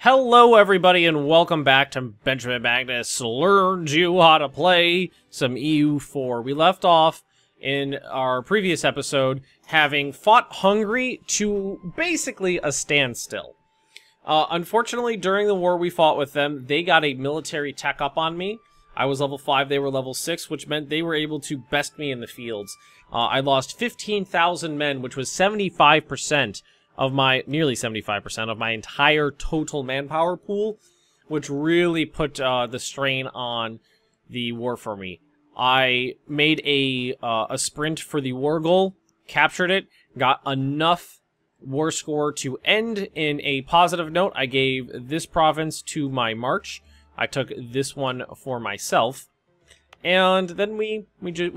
Hello everybody and welcome back to Benjamin Magnus Learns You How to Play some EU4. We left off in our previous episode having fought Hungary to basically a standstill. Unfortunately, during the war we fought with them, they got a military tech up on me. I was level 5, they were level 6, which meant they were able to best me in the fields. I lost 15,000 men, which was 75% of my, nearly 75% of my entire total manpower pool, which really put the strain on the war for me. I made a sprint for the war goal, captured it, got enough war score to end in a positive note. I gave this province to my march. I took this one for myself, and then we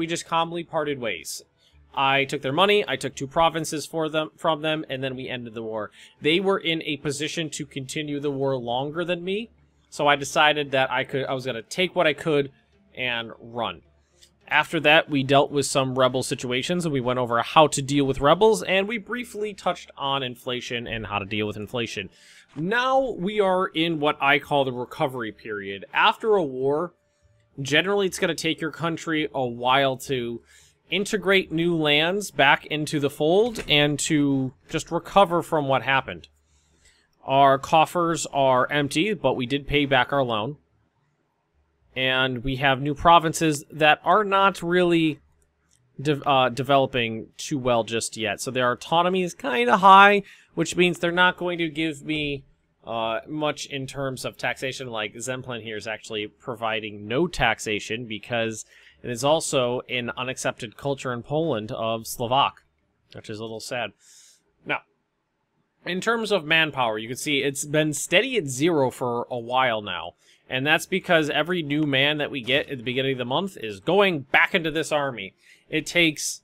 just calmly parted ways. I took their money, I took 2 provinces from them, and then we ended the war. They were in a position to continue the war longer than me, so I decided that I was going to take what I could and run. After that, we dealt with some rebel situations, and we went over how to deal with rebels, and we briefly touched on inflation and how to deal with inflation. Now we are in what I call the recovery period. After a war, generally it's going to take your country a while to integrate new lands back into the fold and to just recover from what happened. Our coffers are empty, but we did pay back our loan. And we have new provinces that are not really developing too well just yet. So their autonomy is kind of high, which means they're not going to give me much in terms of taxation. Like Zemplin here is actually providing no taxation because it is also an unaccepted culture in Poland of Slovak, which is a little sad. Now, in terms of manpower, you can see it's been steady at 0 for a while now. And that's because every new man that we get at the beginning of the month is going back into this army. It takes,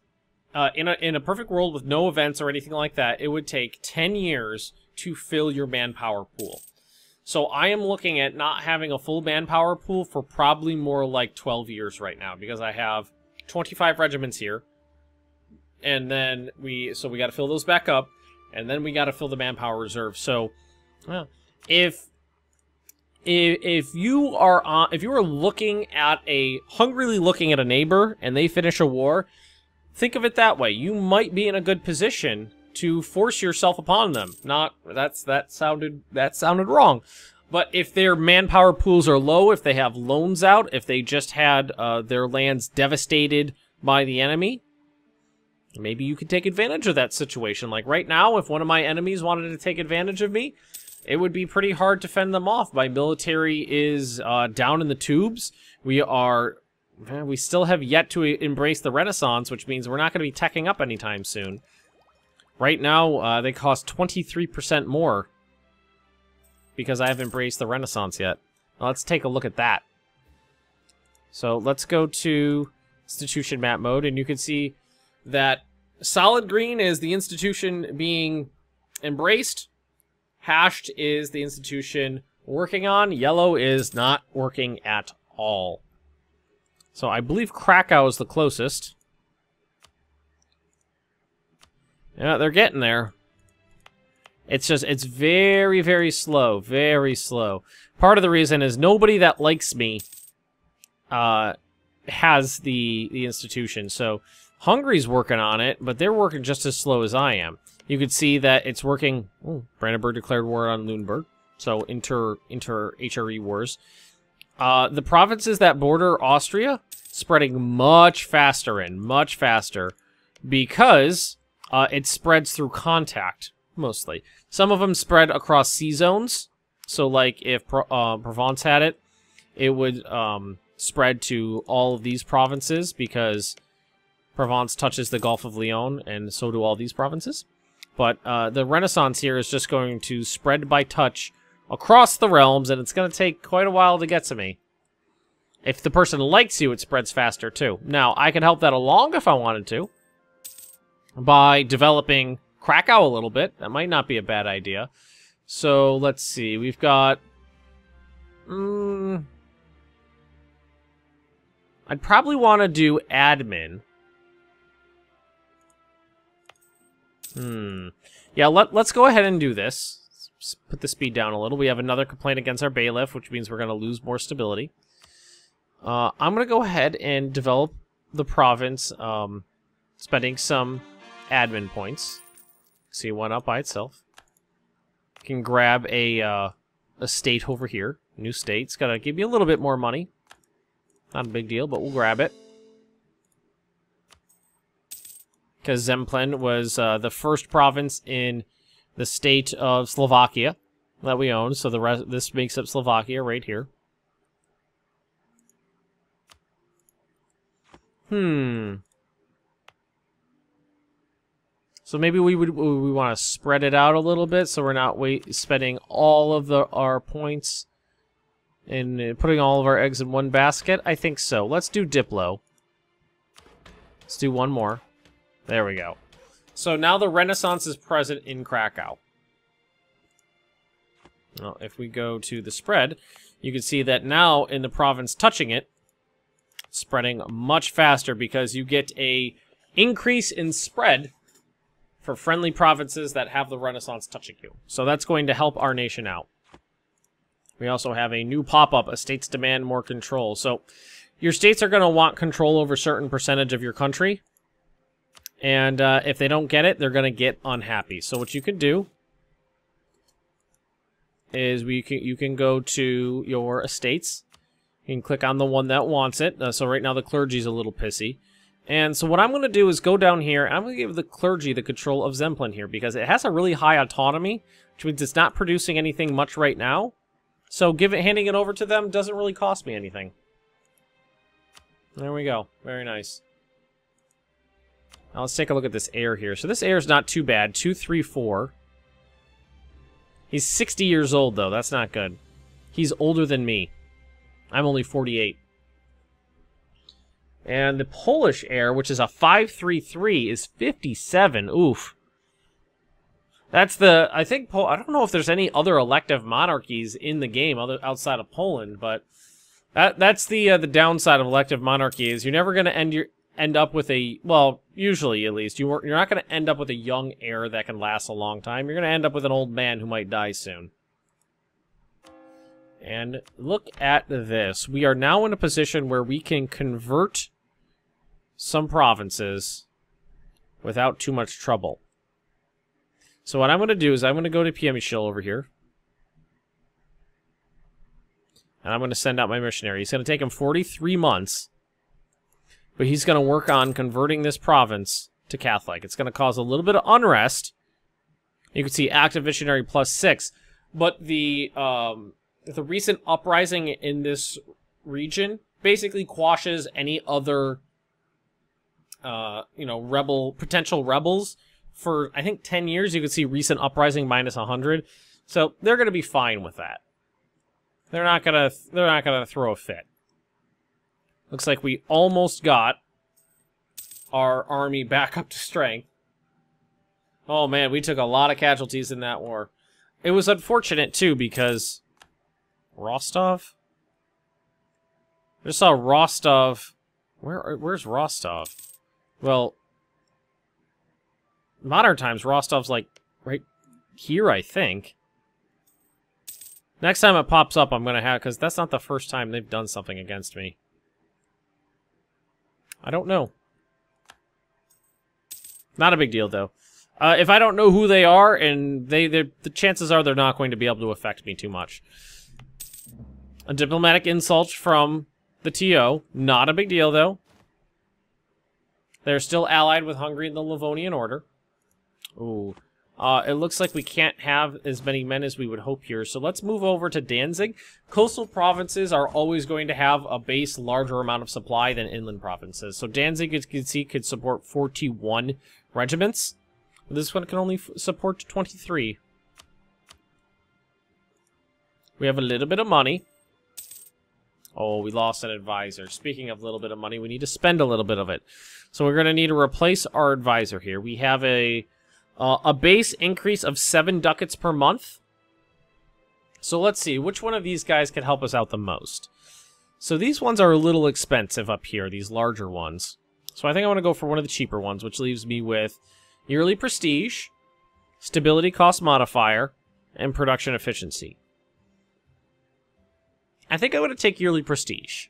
in a perfect world with no events or anything like that, it would take 10 years to fill your manpower pool. So I am looking at not having a full manpower pool for probably more like 12 years right now, because I have 25 regiments here, and then we got to fill those back up, and then we got to fill the manpower reserve. So, well, if you are looking at hungrily looking at a neighbor and they finish a war, think of it that way. You might be in a good position to force yourself upon them. That sounded wrong. But if their manpower pools are low, if they have loans out, if they just had their lands devastated by the enemy, maybe you could take advantage of that situation. Like right now, if one of my enemies wanted to take advantage of me, it would be pretty hard to fend them off. My military is down in the tubes. We still have yet to embrace the Renaissance, which means we're not going to be teching up anytime soon. Right now, they cost 23% more because I haven't embraced the Renaissance yet. Now, let's take a look at that. So let's go to institution map mode, and you can see that solid green is the institution being embraced. Hashed is the institution working on. Yellow is not working at all. So I believe Krakow is the closest. Yeah, they're getting there. It's very, very slow. Very slow. Part of the reason is nobody that likes me has the institution. So Hungary's working on it, but they're working just as slow as I am. You could see that it's working. Oh, Brandenburg declared war on Lüneburg. So inter-HRE wars. The provinces that border Austria, spreading much faster because it spreads through contact, mostly. Some of them spread across sea zones. So, like, if Provence had it, it would spread to all of these provinces, because Provence touches the Gulf of Lyon, and so do all these provinces. But the Renaissance here is just going to spread by touch across the realms, and it's going to take quite a while to get to me. If the person likes you, it spreads faster, too. Now, I could help that along if I wanted to, by developing Krakow a little bit. That might not be a bad idea. So, let's see. We've got... I'd probably want to do admin. Yeah, let's go ahead and do this. put the speed down a little. We have another complaint against our bailiff, which means we're going to lose more stability. I'm going to go ahead and develop the province, spending some admin points. See, one up by itself. Can grab a state over here. New state. It's got to give me a little bit more money. Not a big deal, but we'll grab it. Because Zemplén was the first province in the state of Slovakia that we own. So this makes up Slovakia right here. So maybe we want to spread it out a little bit, so we're not spending all of our points and putting all of our eggs in one basket. I think so. Let's do Diplo. Let's do one more. There we go. So now the Renaissance is present in Krakow. Well, if we go to the spread, you can see that now in the province touching it, spreading much faster because you get a increase in spread for friendly provinces that have the Renaissance touching you. So that's going to help our nation out. We also have a new pop-up, estates demand more control. So your states are going to want control over a certain percentage of your country. And if they don't get it, they're going to get unhappy. So what you can do is you can go to your estates. You can click on the one that wants it. So right now the clergy's a little pissy. And so what I'm going to do is go down here, and I'm going to give the clergy the control of Zemplén here, because it has a really high autonomy, which means it's not producing anything much right now. So handing it over to them doesn't really cost me anything. There we go. Very nice. Now let's take a look at this heir here. So this heir is not too bad. 2, 3, 4. He's 60 years old, though. That's not good. He's older than me. I'm only 48. And the Polish heir, which is a 533, is 57. Oof. That's the... I think... I don't know if there's any other elective monarchies in the game outside of Poland, but... That's the downside of elective monarchy, is you're never going to end up with a... Well, usually at least. You're not going to end up with a young heir that can last a long time. You're going to end up with an old man who might die soon. And look at this. We are now in a position where we can convert some provinces without too much trouble. So what I'm going to do is I'm going to go to Przemysl over here. And I'm going to send out my missionary. He's going to take him 43 months. But he's going to work on converting this province to Catholic. It's going to cause a little bit of unrest. You can see active missionary +6. But the recent uprising in this region basically quashes any other, potential rebels. For, I think, 10 years, you can see recent uprising -100. So they're going to be fine with that. They're not gonna throw a fit. Looks like we almost got our army back up to strength. Oh man, we took a lot of casualties in that war. It was unfortunate too because Rostov? I just saw Rostov. Where's Rostov? Well, modern times Rostov's like right here, I think. Next time it pops up, I'm gonna have, because that's not the first time they've done something against me. I don't know. Not a big deal though. If I don't know who they are, and the chances are they're not going to be able to affect me too much. A diplomatic insult from the TO, not a big deal though. They're still allied with Hungary and the Livonian Order. Ooh. It looks like we can't have as many men as we would hope here, so let's move over to Danzig. Coastal provinces are always going to have a base larger amount of supply than inland provinces. So Danzig, as you can see, could support 41 regiments. This one can only support 23. We have a little bit of money. Oh, we lost an advisor. Speaking of a little bit of money, we need to spend a little bit of it. So we're going to need to replace our advisor here. We have a base increase of 7 ducats per month. So let's see, which one of these guys can help us out the most? So these ones are a little expensive up here, these larger ones. So I think I want to go for one of the cheaper ones, which leaves me with yearly prestige, stability cost modifier, and production efficiency. I think I'm going to take yearly prestige.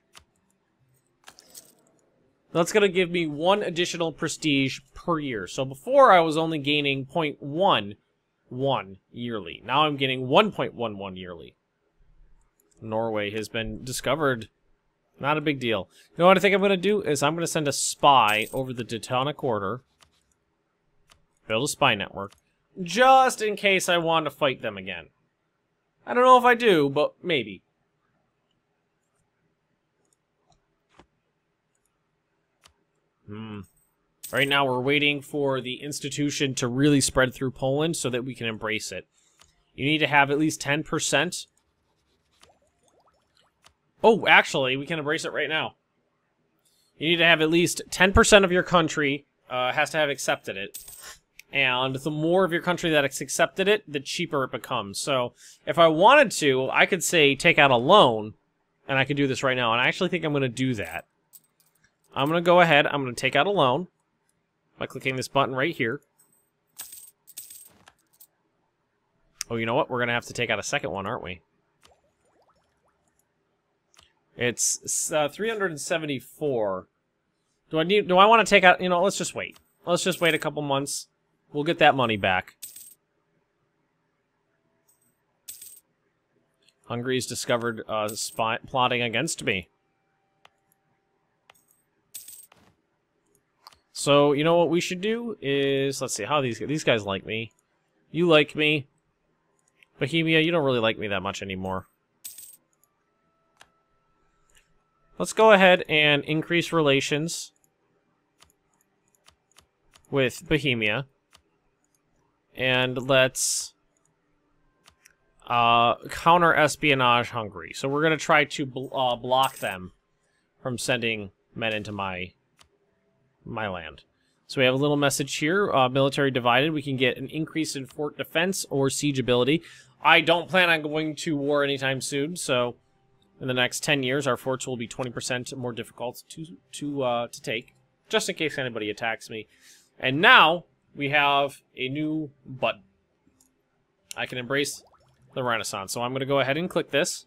That's going to give me 1 additional prestige per year. So before I was only gaining 0.11 yearly. Now I'm getting 1.11 yearly. Norway has been discovered. Not a big deal. You know what I think I'm going to do is I'm going to send a spy over the Teutonic Order. Build a spy network. Just in case I want to fight them again. I don't know if I do, but maybe. Right now we're waiting for the institution to really spread through Poland so that we can embrace it. You need to have at least 10%. Oh, actually, we can embrace it right now. You need to have at least 10% of your country has to have accepted it. And the more of your country that has accepted it, the cheaper it becomes. So, if I wanted to, I could say take out a loan, and I could do this right now. And I actually think I'm going to do that. I'm going to go ahead, I'm going to take out a loan by clicking this button right here. Oh, you know what? We're going to have to take out a second one, aren't we? It's 374. Do I want to take out, you know, let's just wait. Let's just wait a couple months. We'll get that money back. Hungary's discovered plotting against me. So, you know what we should do is, let's see, how these guys like me. You like me. Bohemia, you don't really like me that much anymore. Let's go ahead and increase relations with Bohemia. And let's counter-espionage Hungary. So we're going to try to block them from sending men into my land. So we have a little message here, military divided. We can get an increase in fort defense or siege ability. I don't plan on going to war anytime soon, so in the next 10 years, our forts will be 20% more difficult to take, just in case anybody attacks me. And now we have a new button. I can embrace the Renaissance. So I'm going to go ahead and click this.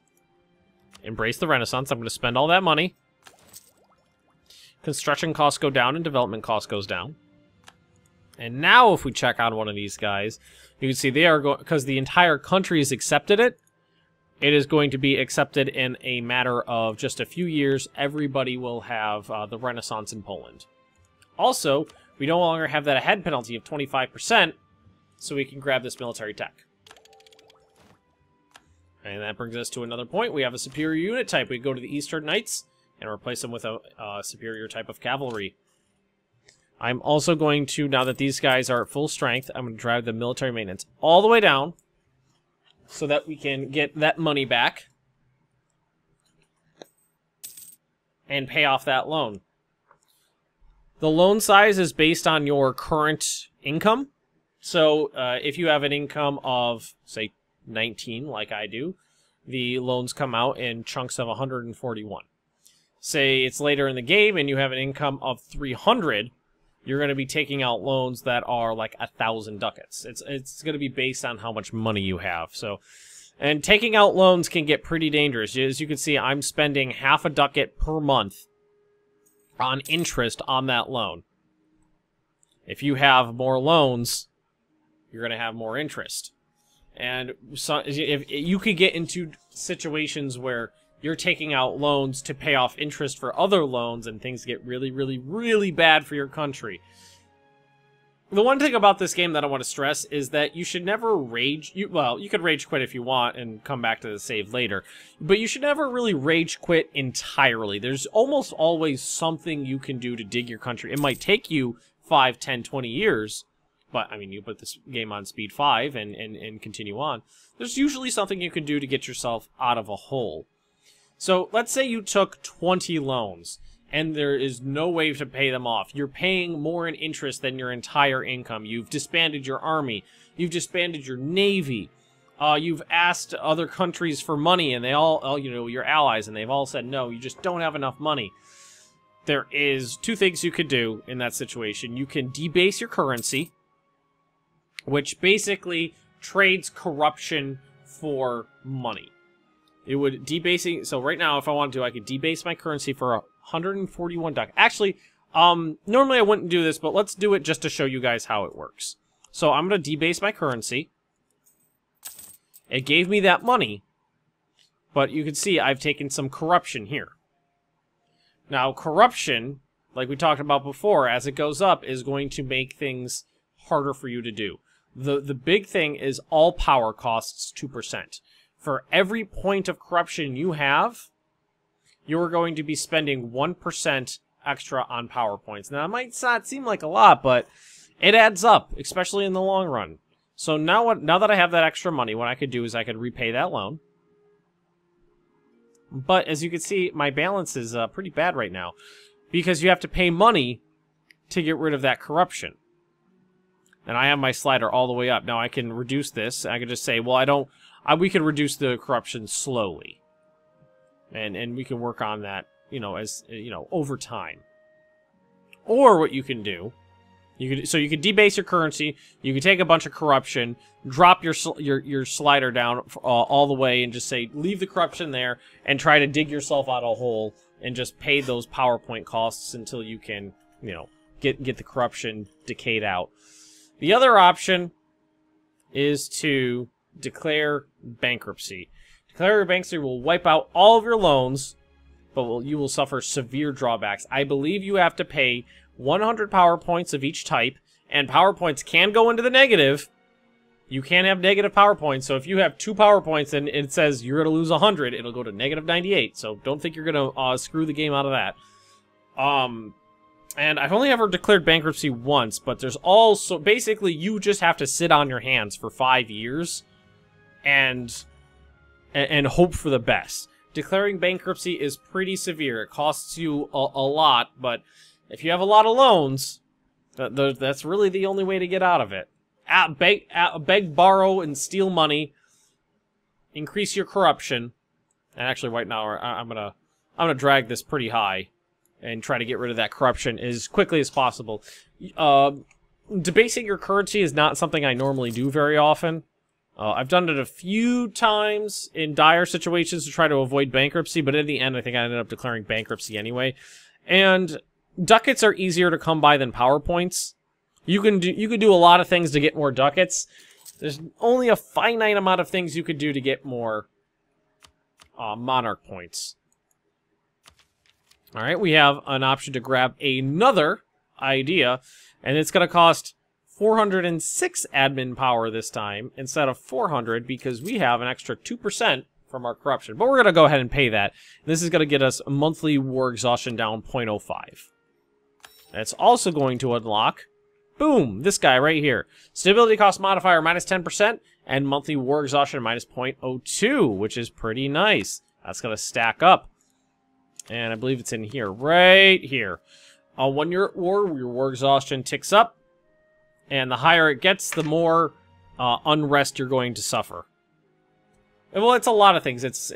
Embrace the Renaissance. I'm going to spend all that money. Construction costs go down and development costs goes down. And now if we check on one of these guys, you can see they are going, because the entire country has accepted it, it is going to be accepted in a matter of just a few years. Everybody will have the Renaissance in Poland. Also, we no longer have that ahead penalty of 25%, so we can grab this military tech. And that brings us to another point. We have a superior unit type. We go to the Eastern Knights and replace them with a superior type of cavalry. I'm also going to, now that these guys are at full strength, I'm going to drive the military maintenance all the way down so that we can get that money back and pay off that loan. The loan size is based on your current income. So if you have an income of, say, 19, like I do, the loans come out in chunks of 141. Say it's later in the game and you have an income of 300, you're going to be taking out loans that are like 1,000 ducats. It's going to be based on how much money you have. So, and taking out loans can get pretty dangerous. As you can see, I'm spending half a ducat per month on interest on that loan. If you have more loans, you're going to have more interest. And so, if you could get into situations where you're taking out loans to pay off interest for other loans, and things get really, really, really bad for your country. The one thing about this game that I want to stress is that you should never rage. Well, you could rage quit if you want and come back to the save later, but you should never really rage quit entirely. There's almost always something you can do to dig your country. It might take you 5, 10, 20 years, but, I mean, you put this game on speed 5 and continue on. There's usually something you can do to get yourself out of a hole. So, let's say you took 20 loans, and there is no way to pay them off. You're paying more in interest than your entire income. You've disbanded your army. You've disbanded your navy. You've asked other countries for money, and they all, you know, your allies, and they've all said no, you just don't have enough money. There is 2 things you could do in that situation. You can debase your currency, which basically trades corruption for money. It would debasing. So right now, if I wanted to, I could debase my currency for 141 ducats. Actually, normally I wouldn't do this, but let's do it just to show you guys how it works. So I'm going to debase my currency. It gave me that money, but you can see I've taken some corruption here. Now, corruption, like we talked about before, as it goes up, is going to make things harder for you to do. The big thing is all power costs 2%. For every point of corruption you have, you're going to be spending 1% extra on power points. Now, it might not seem like a lot, but it adds up, especially in the long run. So now that I have that extra money, what I could do is I could repay that loan. But as you can see, my balance is pretty bad right now, because you have to pay money to get rid of that corruption. And I have my slider all the way up. Now I can reduce this. I can just say, well, we can reduce the corruption slowly. And we can work on that, over time. Or what you can do, you can debase your currency, you can take a bunch of corruption, drop your slider down all the way and just say, leave the corruption there, and try to dig yourself out a hole and just pay those PowerPoint costs until you can, get the corruption decayed out. The other option is to declare bankruptcy. Declare bankruptcy will wipe out all of your loans, but you will suffer severe drawbacks. I believe you have to pay 100 power points of each type, and power points can go into the negative. You can have negative power points, so if you have 2 power points and it says you're going to lose 100, it'll go to negative 98, so don't think you're going to screw the game out of that. And I've only ever declared bankruptcy once, but there's also, basically, you just have to sit on your hands for 5 years and hope for the best. Declaring bankruptcy is pretty severe. It costs you a lot, but if you have a lot of loans, that's really the only way to get out of it. Beg, borrow, and steal money. Increase your corruption. And actually, right now, I'm gonna drag this pretty high and try to get rid of that corruption as quickly as possible. Debasing your currency is not something I normally do very often. I've done it a few times in dire situations to try to avoid bankruptcy, but in the end, I think I ended up declaring bankruptcy anyway. And ducats are easier to come by than power points. You can do a lot of things to get more ducats. There's only a finite amount of things you could do to get more monarch points. All right, we have an option to grab another idea, and it's going to cost 406 admin power this time instead of 400 because we have an extra 2% from our corruption. But we're going to go ahead and pay that. This is going to get us monthly war exhaustion down 0.05. It's also going to unlock, boom, this guy right here. Stability cost modifier minus 10% and monthly war exhaustion minus 0.02, which is pretty nice. That's going to stack up. And I believe it's in here, right here. When you're at war, your war exhaustion ticks up. And the higher it gets, the more unrest you're going to suffer. Well, it's a lot of things. It's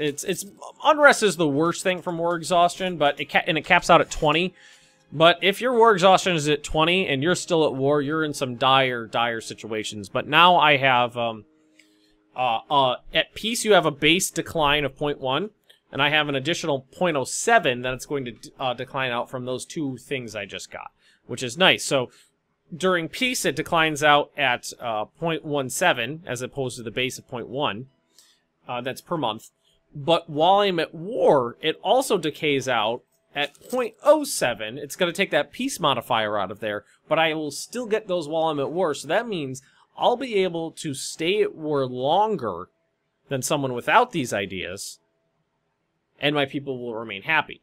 unrest is the worst thing from war exhaustion, but it caps out at 20. But if your war exhaustion is at 20 and you're still at war, you're in some dire situations. But now I have at peace you have a base decline of 0.1, and I have an additional 0.07 that it's going to decline out from those 2 things I just got, which is nice. So during peace, it declines out at 0.17 as opposed to the base of 0.1. That's per month. But while I'm at war, it also decays out at 0.07. It's going to take that peace modifier out of there, but I will still get those while I'm at war. So that means I'll be able to stay at war longer than someone without these ideas, and my people will remain happy.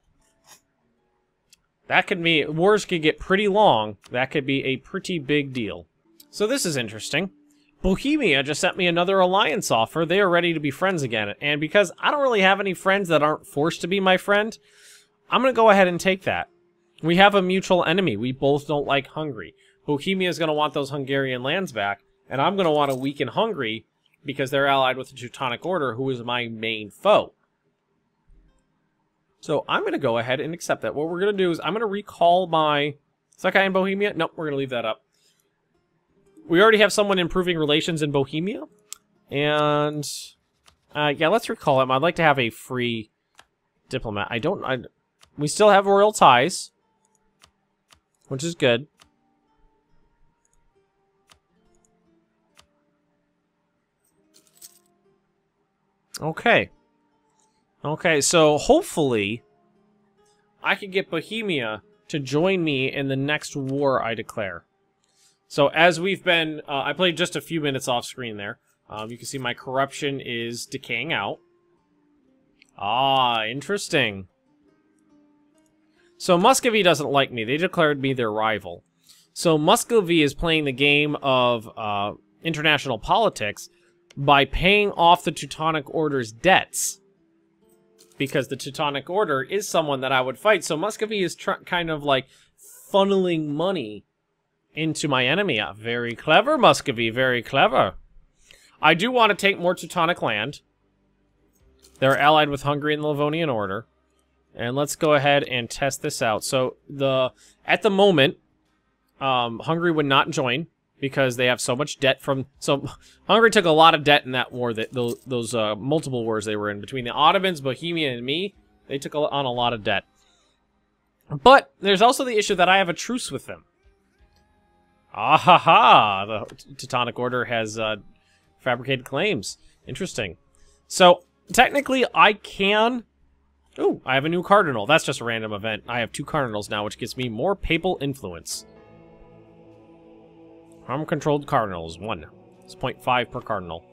That could be, wars could get pretty long. That could be a pretty big deal. So this is interesting. Bohemia just sent me another alliance offer. They are ready to be friends again. And because I don't really have any friends that aren't forced to be my friend, I'm going to go ahead and take that. We have a mutual enemy. We both don't like Hungary. Bohemia is going to want those Hungarian lands back, and I'm going to want to weaken Hungary because they're allied with the Teutonic Order, who is my main foe. So I'm going to go ahead and accept that. What we're going to do is I'm going to recall my... Is that guy in Bohemia? Nope, we're going to leave that up. We already have someone improving relations in Bohemia. And, yeah, let's recall him. I'd like to have a free diplomat. We still have royal ties, which is good. Okay. Okay, so hopefully I can get Bohemia to join me in the next war I declare. So as we've been, I played just a few minutes off screen there. You can see my corruption is decaying out. Ah, interesting. So Muscovy doesn't like me. They declared me their rival. So Muscovy is playing the game of international politics by paying off the Teutonic Order's debts. Because the Teutonic Order is someone that I would fight. So Muscovy is kind of like funneling money into my enemy. Very clever, Muscovy. Very clever. I do want to take more Teutonic land. They're allied with Hungary and the Livonian Order. And let's go ahead and test this out. So at the moment, Hungary would not join because they have so much debt from... So Hungary took a lot of debt in that war, those multiple wars they were in. Between the Ottomans, Bohemia, and me, they took on a lot of debt. But there's also the issue that I have a truce with them. Ah ha ha! The Teutonic Order has fabricated claims. Interesting. So, technically, I can... Ooh, I have a new cardinal. That's just a random event. I have 2 cardinals now, which gives me more papal influence. Harm-controlled cardinals, 1. It's 0.5 per cardinal.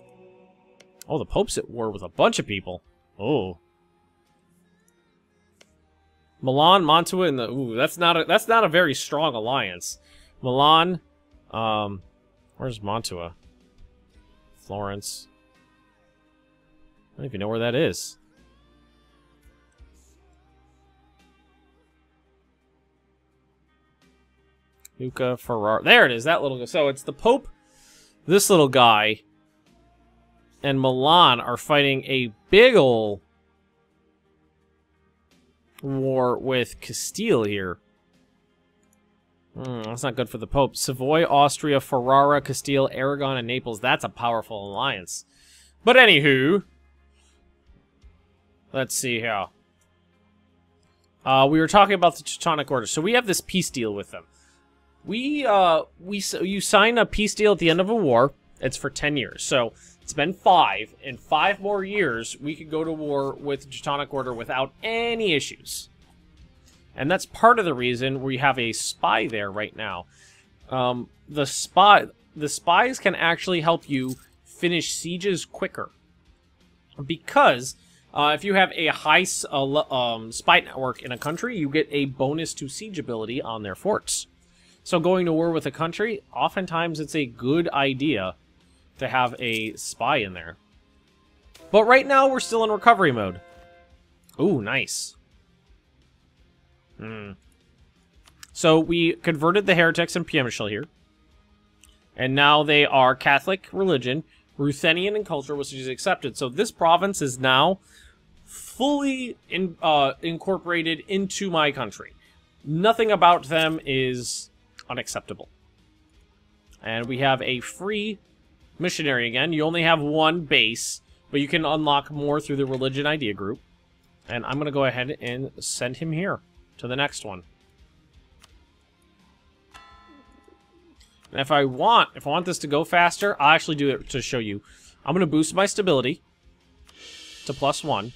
Oh, the Pope's at war with a bunch of people. Oh. Milan, Mantua, and the... Ooh, that's not a very strong alliance. Milan, where's Mantua? Florence. I don't even know where that is. Luca Ferrara. There it is, that little guy. So it's the Pope, this little guy, and Milan are fighting a big ol' war with Castile here. That's not good for the Pope. Savoy, Austria, Ferrara, Castile, Aragon, and Naples. That's a powerful alliance. But anywho, let's see here. We were talking about the Teutonic Order. So we have this peace deal with them. You sign a peace deal at the end of a war. It's for 10 years. So it's been 5. In 5 more years, we could go to war with the Teutonic Order without any issues. And that's part of the reason we have a spy there right now. The spies can actually help you finish sieges quicker. Because if you have a high spy network in a country, you get a bonus to siege ability on their forts. So going to war with a country, oftentimes it's a good idea to have a spy in there. But right now, we're still in recovery mode. Ooh, nice. So we converted the heretics in Piemishal here. And now they are Catholic religion, Ruthenian in culture, which is accepted. So this province is now fully incorporated into my country. Nothing about them is unacceptable. And we have a free missionary again. You only have 1 base, but you can unlock more through the religion idea group. And I'm going to go ahead and send him here to the next one. And if I want this to go faster, I'll actually do it to show you. I'm going to boost my stability to +1.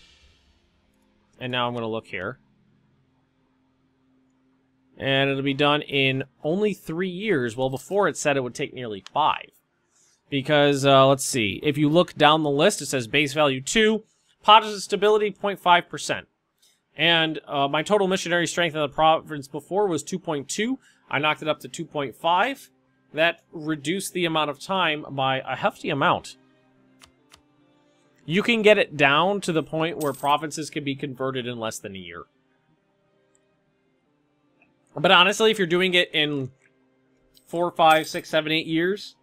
And now I'm going to look here. And it'll be done in only 3 years. Well, before it said it would take nearly 5. Because, let's see. If you look down the list, it says base value 2. Positive stability, 0.5%. And my total missionary strength in the province before was 2.2. I knocked it up to 2.5. That reduced the amount of time by a hefty amount. You can get it down to the point where provinces can be converted in less than a year. But honestly, if you're doing it in 4, 5, 6, 7, 8 years,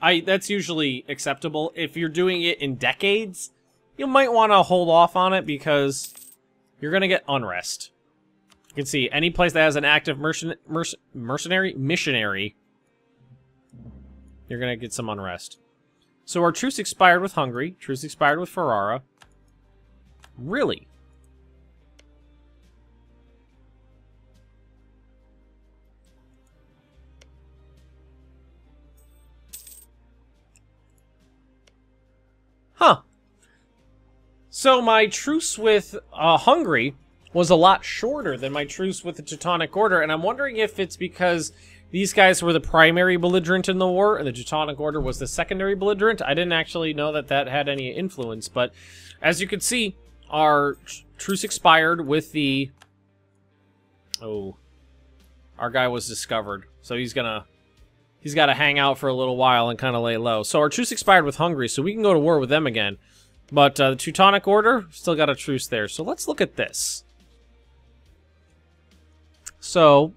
that's usually acceptable. If you're doing it in decades, you might want to hold off on it because you're going to get unrest. You can see any place that has an active missionary, you're going to get some unrest. So our truce expired with Hungary. Truce expired with Ferrara. Really? Huh. So my truce with Hungary was a lot shorter than my truce with the Teutonic Order, and I'm wondering if it's because these guys were the primary belligerent in the war, and the Teutonic Order was the secondary belligerent. I didn't actually know that that had any influence, but as you can see, our truce expired with the... Oh. Our guy was discovered, so he's got to hang out for a little while and kind of lay low. So our truce expired with Hungary, so we can go to war with them again. But the Teutonic Order, still got a truce there. So let's look at this. So,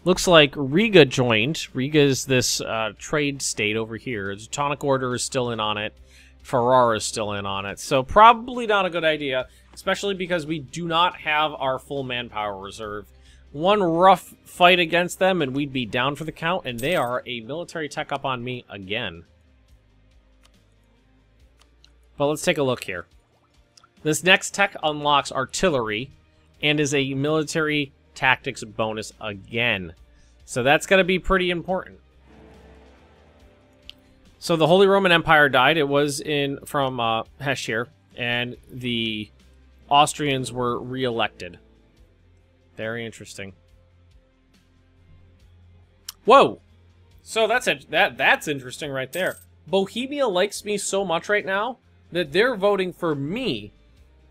looks like Riga joined. Riga is this trade state over here. The Teutonic Order is still in on it. Ferrara is still in on it. So probably not a good idea, especially because we do not have our full manpower reserve. One rough fight against them and we'd be down for the count, and they are a military tech up on me again. But let's take a look here. This next tech unlocks artillery and is a military tactics bonus again. So that's going to be pretty important. So the Holy Roman Empire died. It was from Hesse here, and the Austrians were re-elected. Very interesting. Whoa! So that's interesting right there. Bohemia likes me so much right now that they're voting for me,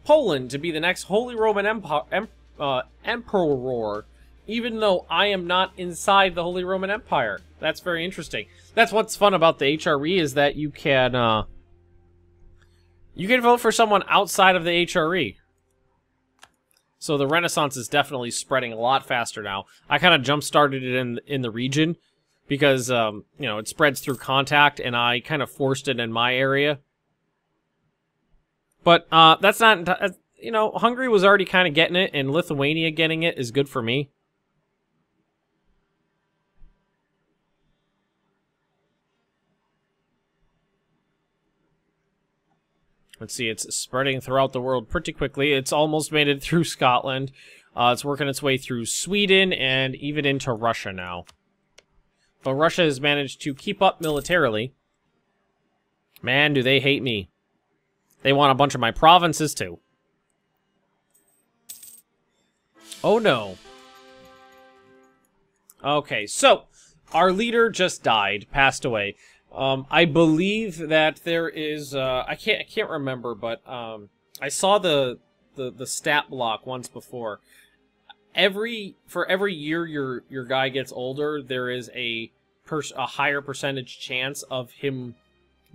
Poland, to be the next Holy Roman Emperor, even though I am not inside the Holy Roman Empire. That's very interesting. That's what's fun about the HRE, is that you can vote for someone outside of the HRE. So the Renaissance is definitely spreading a lot faster now. I kind of jump-started it in the region because, you know, it spreads through contact, and I kind of forced it in my area. But that's not, you know, Hungary was already kind of getting it, and Lithuania getting it is good for me. Let's see, it's spreading throughout the world pretty quickly. It's almost made it through Scotland. It's working its way through Sweden and even into Russia now. But Russia has managed to keep up militarily. Man, do they hate me. They want a bunch of my provinces, too. Oh, no. Okay, so, our leader just died, passed away. I believe that there is, I can't remember, but, I saw the stat block once before. For every year your guy gets older, there is a higher percentage chance of him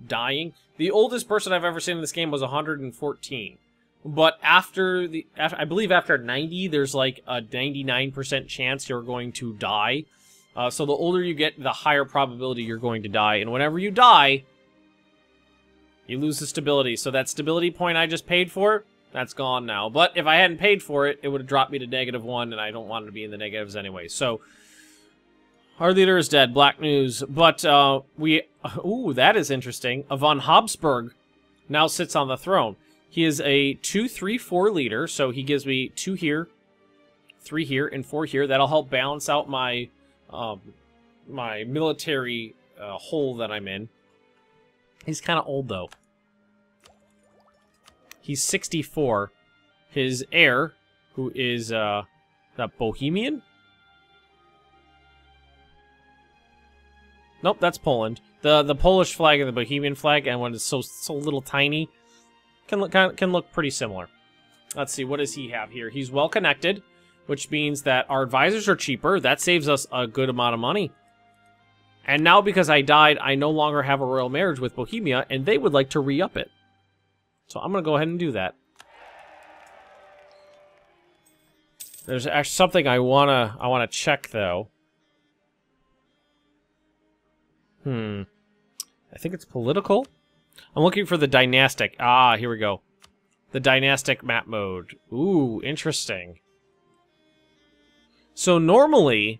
dying. The oldest person I've ever seen in this game was 114. But I believe after 90, there's like a 99% chance you're going to die. So the older you get, the higher probability you're going to die. And whenever you die, you lose the stability. So that stability point I just paid for, that's gone now. But if I hadn't paid for it, it would have dropped me to -1, and I don't want to be in the negatives anyway. So our leader is dead. Black news. But ooh, that is interesting. Von Habsburg now sits on the throne. He is a 2-3-4 leader, so he gives me 2 here, 3 here, and 4 here. That'll help balance out my my military hole that I'm in. He's kind of old, though. He's 64. His heir, who is that Bohemian? Nope, that's Poland. The Polish flag and the Bohemian flag, and when it's so little tiny, can look pretty similar. Let's see, what does he have here? He's well connected, which means that our advisors are cheaper. That saves us a good amount of money. And now, because I died, I no longer have a royal marriage with Bohemia, and they would like to re-up it. So I'm going to go ahead and do that. There's actually something I wanna check, though. I think it's political. I'm looking for the dynastic. Ah, here we go. The dynastic map mode. Ooh, interesting. So normally,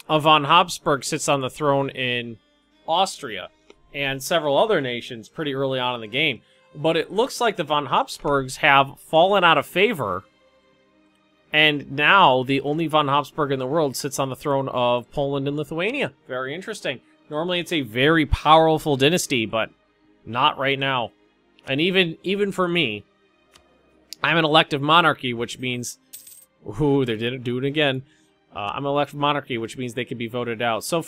a von Habsburg sits on the throne in Austria. and several other nations pretty early on in the game. But it looks like the von Habsburgs have fallen out of favor, and now the only von Habsburg in the world sits on the throne of Poland and Lithuania. Very interesting. Normally it's a very powerful dynasty, but not right now. And even for me, I'm an elective monarchy, which means... Ooh, they didn't do it again. I'm an elective monarchy, which means they can be voted out. So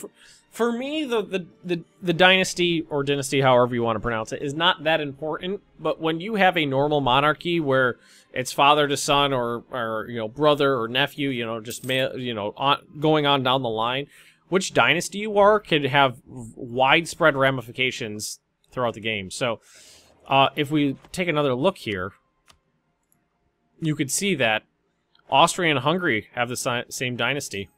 for me, the dynasty, or dynasty, however you want to pronounce it, is not that important. But when you have a normal monarchy where it's father to son, or you know, brother or nephew, you know, just male, you know, going on down the line, which dynasty you are can have widespread ramifications throughout the game. So if we take another look here, you could see that Austria and Hungary have the same dynasty,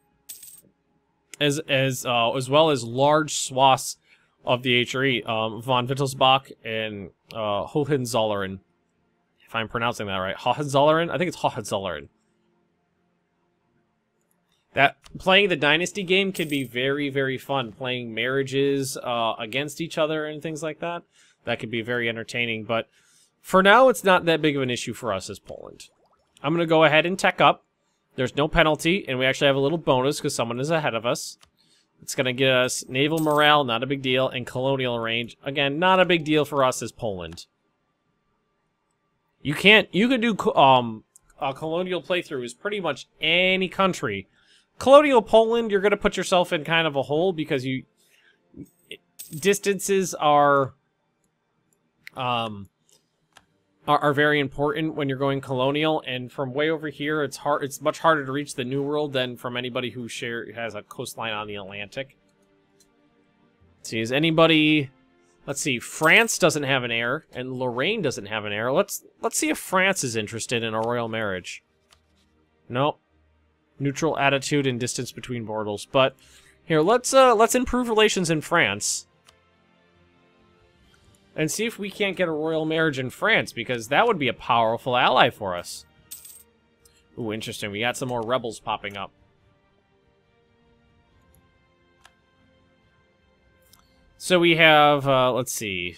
as well as large swaths of the HRE, von Wittelsbach and Hohenzollern, if I'm pronouncing that right. Hohenzollern? I think it's Hohenzollern. That playing the dynasty game can be very, very fun. Playing marriages against each other and things like that. That could be very entertaining, but for now, it's not that big of an issue for us as Poland. I'm going to go ahead and tech up. There's no penalty, and we actually have a little bonus because someone is ahead of us. It's going to get us naval morale, not a big deal, and colonial range. Again, not a big deal for us as Poland. You could do colonial playthroughs pretty much any country. Colonial Poland, you're going to put yourself in kind of a hole because distances are very important when you're going colonial, and from way over here, it's much harder to reach the New World than from anybody who has a coastline on the Atlantic. Let's see, is anybody... Let's see, France doesn't have an heir, and Lorraine doesn't have an heir. Let's see if France is interested in a royal marriage. Nope. Neutral attitude and distance between borders. But here, let's improve relations in France. And see if we can't get a royal marriage in France, because that would be a powerful ally for us. Ooh, interesting. We got some more rebels popping up. So we have, let's see.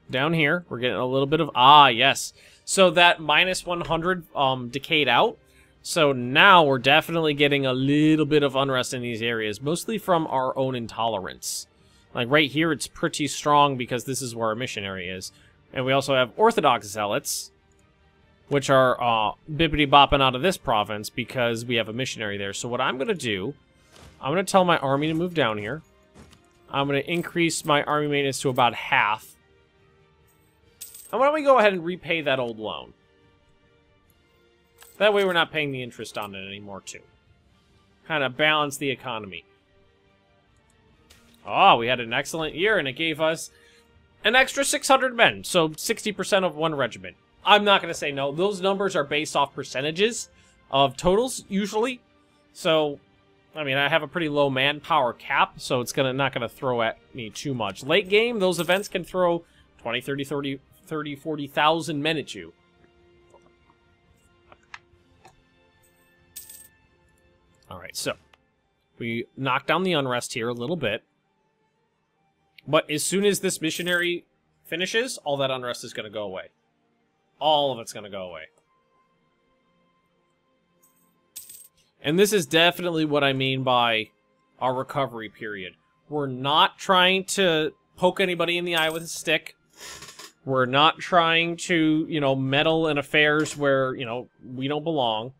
Down here, we're getting a little bit of, yes. So that minus 100 decayed out. So now we're definitely getting a little bit of unrest in these areas, mostly from our own intolerance. Like right here, it's pretty strong because this is where our missionary is. And we also have Orthodox zealots, which are bippity-bopping out of this province because we have a missionary there. So what I'm going to do, I'm going to tell my army to move down here. I'm going to increase my army maintenance to about half. And why don't we go ahead and repay that old loan? That way we're not paying the interest on it anymore, too. Kind of balance the economy. Oh, we had an excellent year, and it gave us an extra 600 men, so 60% of one regiment. I'm not going to say no. Those numbers are based off percentages of totals, usually. So, I mean, I have a pretty low manpower cap, so it's not going to throw at me too much. Late game, those events can throw 20, 30, 40,000 men at you. Alright, so we knocked down the unrest here a little bit. But as soon as this missionary finishes, all that unrest is going to go away. All of it's going to go away. And this is definitely what I mean by our recovery period. We're not trying to poke anybody in the eye with a stick. We're not trying to, you know, meddle in affairs where, you know, we don't belong.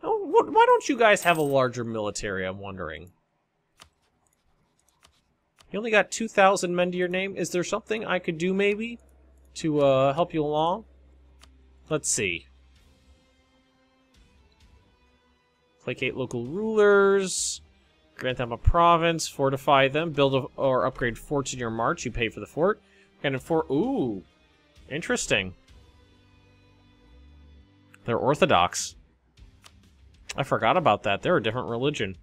Why don't you guys have a larger military, I'm wondering? You only got 2,000 men to your name. Is there something I could do, maybe, to help you along? Let's see. Placate local rulers. Grant them a province. Fortify them. Build or upgrade forts in your march. You pay for the fort. And a fort... Ooh. Interesting. They're Orthodox. I forgot about that. They're a different religion.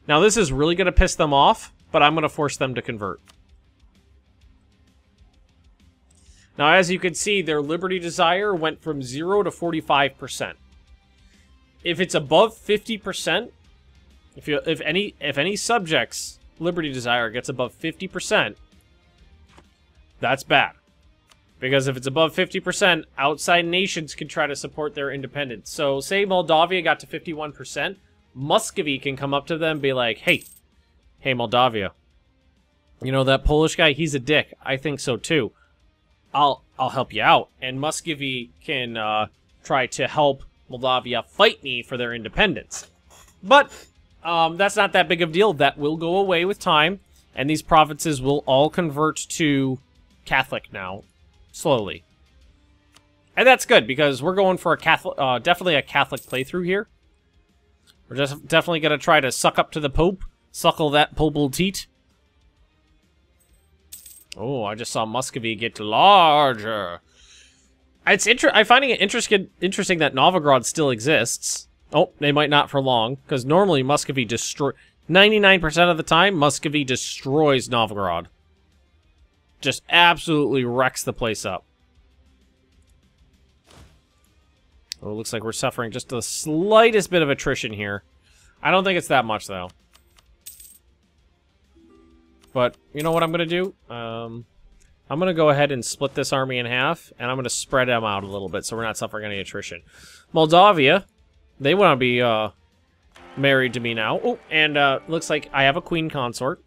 Now, this is really going to piss them off, but I'm going to force them to convert. Now, as you can see, their liberty desire went from 0 to 45%. If it's above 50%, If any subject's liberty desire gets above 50%, that's bad. Because if it's above 50%, outside nations can try to support their independence. So, say Moldavia got to 51%, Muscovy can come up to them and be like, hey, Moldavia, you know that Polish guy, he's a dick. I think so too. I'll help you out. And Muscovy can try to help Moldavia fight me for their independence. But that's not that big of a deal. That will go away with time, and these provinces will all convert to Catholic now. Slowly. And that's good, because we're going for a Catholic, definitely a Catholic playthrough here. We're just definitely going to try to suck up to the Pope, suckle that popal teat. Oh, I just saw Muscovy get larger. It's I'm finding it interesting that Novgorod still exists. Oh, they might not for long, because normally Muscovy 99% of the time, Muscovy destroys Novgorod. Just absolutely wrecks the place up. Oh, it looks like we're suffering just the slightest bit of attrition here. I don't think it's that much, though. But, you know what I'm going to do? I'm going to go ahead and split this army in half, and I'm going to spread them out a little bit so we're not suffering any attrition. Moldavia, they want to be married to me now. Oh, and looks like I have a queen consort.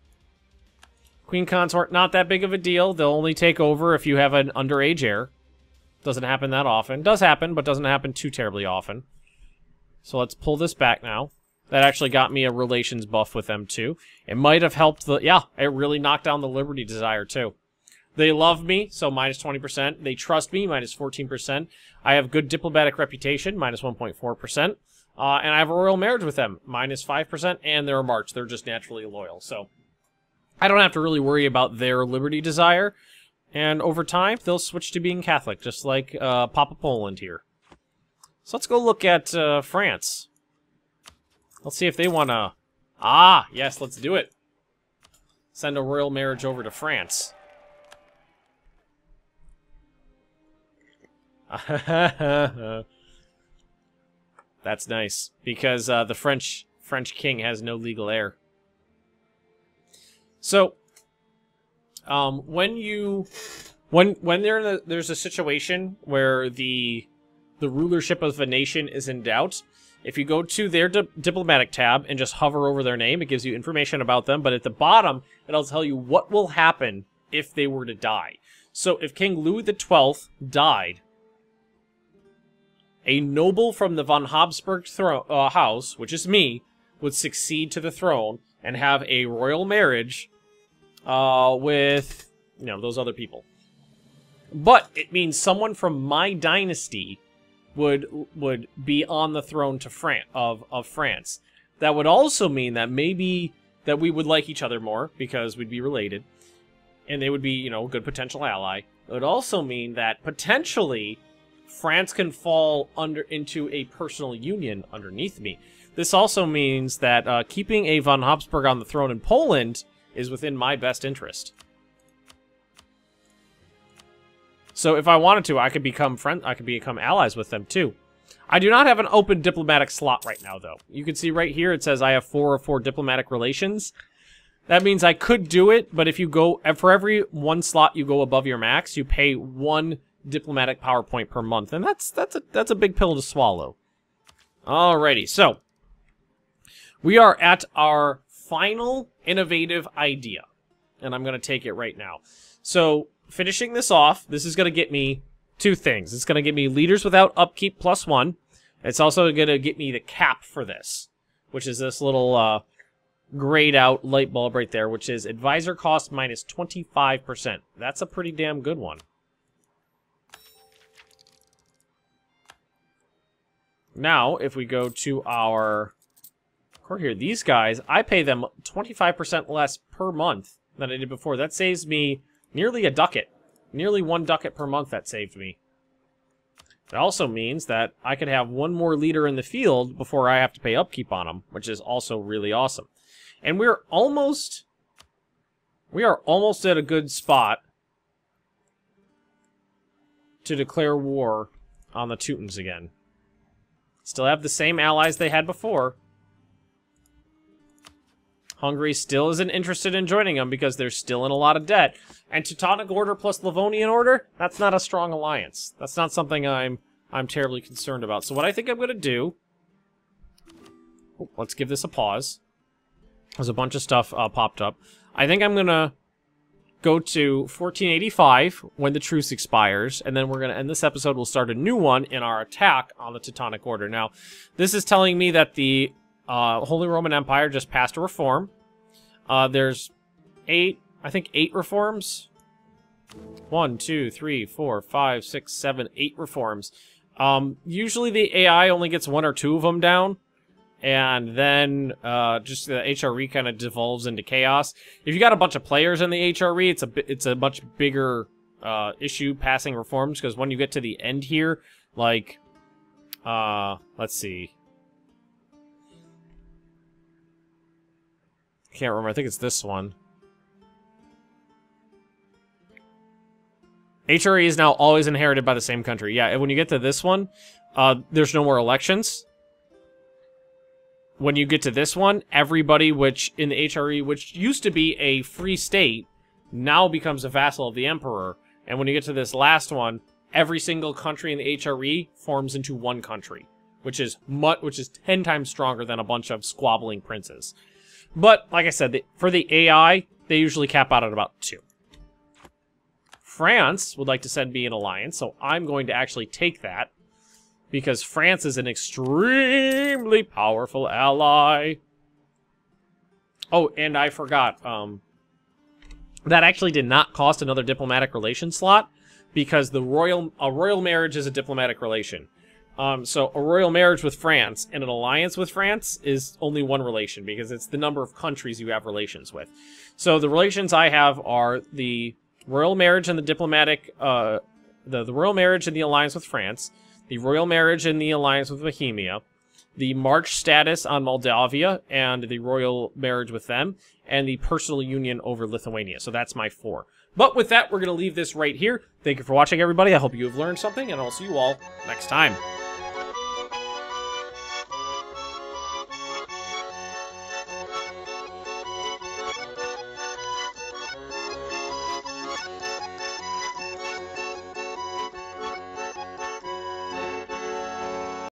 Queen consort, not that big of a deal. They'll only take over if you have an underage heir. Doesn't happen that often. Does happen, but doesn't happen too terribly often. So let's pull this back now. That actually got me a relations buff with them, too. It might have helped the... Yeah, it really knocked down the liberty desire, too. They love me, so minus 20%. They trust me, minus 14%. I have good diplomatic reputation, minus 1.4%. And I have a royal marriage with them, minus 5%. And they're a march. They're just naturally loyal, so... I don't have to really worry about their liberty desire, and over time, they'll switch to being Catholic, just like Papa Poland here. So let's go look at France. Let's see if they want to... Ah, yes, let's do it. Send a royal marriage over to France. That's nice, because the French king has no legal heir. So, when there's a situation where the rulership of a nation is in doubt, if you go to their diplomatic tab and just hover over their name, it gives you information about them, but at the bottom, it'll tell you what will happen if they were to die. So, if King Louis XII died, a noble from the von Habsburg house, which is me, would succeed to the throne and have a royal marriage with, you know, those other people. But it means someone from my dynasty would be on the throne to of France. That would also mean that maybe that we would like each other more because we'd be related, and they would be, you know, a good potential ally. It would also mean that potentially France can fall into a personal union underneath me. This also means that keeping a von Habsburg on the throne in Poland is within my best interest. So if I wanted to, I could become allies with them too. I do not have an open diplomatic slot right now, though. You can see right here it says I have 4 of 4 diplomatic relations. That means I could do it, but if you go for every 1 slot you go above your max, you pay 1 diplomatic power point per month, and that's a big pill to swallow. Alrighty, so we are at our final innovative idea, and I'm going to take it right now. So, finishing this off, this is going to get me 2 things. It's going to get me leaders without upkeep +1. It's also going to get me the cap for this, which is this little grayed out light bulb right there, which is advisor cost minus 25%. That's a pretty damn good one. Now, if we go to our court here, these guys, I pay them 25% less per month than I did before. That saves me nearly a ducat. Nearly 1 ducat per month that saved me. It also means that I could have 1 more leader in the field before I have to pay upkeep on them, which is also really awesome. And we are almost at a good spot to declare war on the Teutons again. Still have the same allies they had before. Hungary still isn't interested in joining them because they're still in a lot of debt. And Teutonic Order plus Livonian Order, that's not a strong alliance. That's not something I'm terribly concerned about. So what I think I'm going to do... Oh, let's give this a pause. There's a bunch of stuff popped up. I think I'm going to go to 1485 when the truce expires, and then we're going to end this episode. We'll start a new one in our attack on the Teutonic Order. Now, this is telling me that the Holy Roman Empire just passed a reform. There's 8 reforms. 1, 2, 3, 4, 5, 6, 7, 8 reforms. Usually the AI only gets 1 or 2 of them down, and then just the HRE kind of devolves into chaos. If you got a bunch of players in the HRE, it's a much bigger issue passing reforms, because when you get to the end here, like, let's see. Can't remember. I think it's this one. HRE is now always inherited by the same country. Yeah, and when you get to this one, there's no more elections. When you get to this one, everybody which in the HRE, which used to be a free state, now becomes a vassal of the emperor. And when you get to this last one, every single country in the HRE forms into one country, which is 10 times stronger than a bunch of squabbling princes. But, like I said, for the AI, they usually cap out at about 2. France would like to send me an alliance, so I'm going to actually take that, because France is an extremely powerful ally. Oh, and I forgot, that actually did not cost another diplomatic relation slot, because a royal marriage is a diplomatic relation. So a royal marriage with France and an alliance with France is only one relation, because it's the number of countries you have relations with. So the relations I have are the royal marriage and the diplomatic, the royal marriage and the alliance with France, the royal marriage and the alliance with Bohemia, the march status on Moldavia and the royal marriage with them, and the personal union over Lithuania. So that's my 4. But with that, we're going to leave this right here. Thank you for watching, everybody. I hope you have learned something, and I'll see you all next time.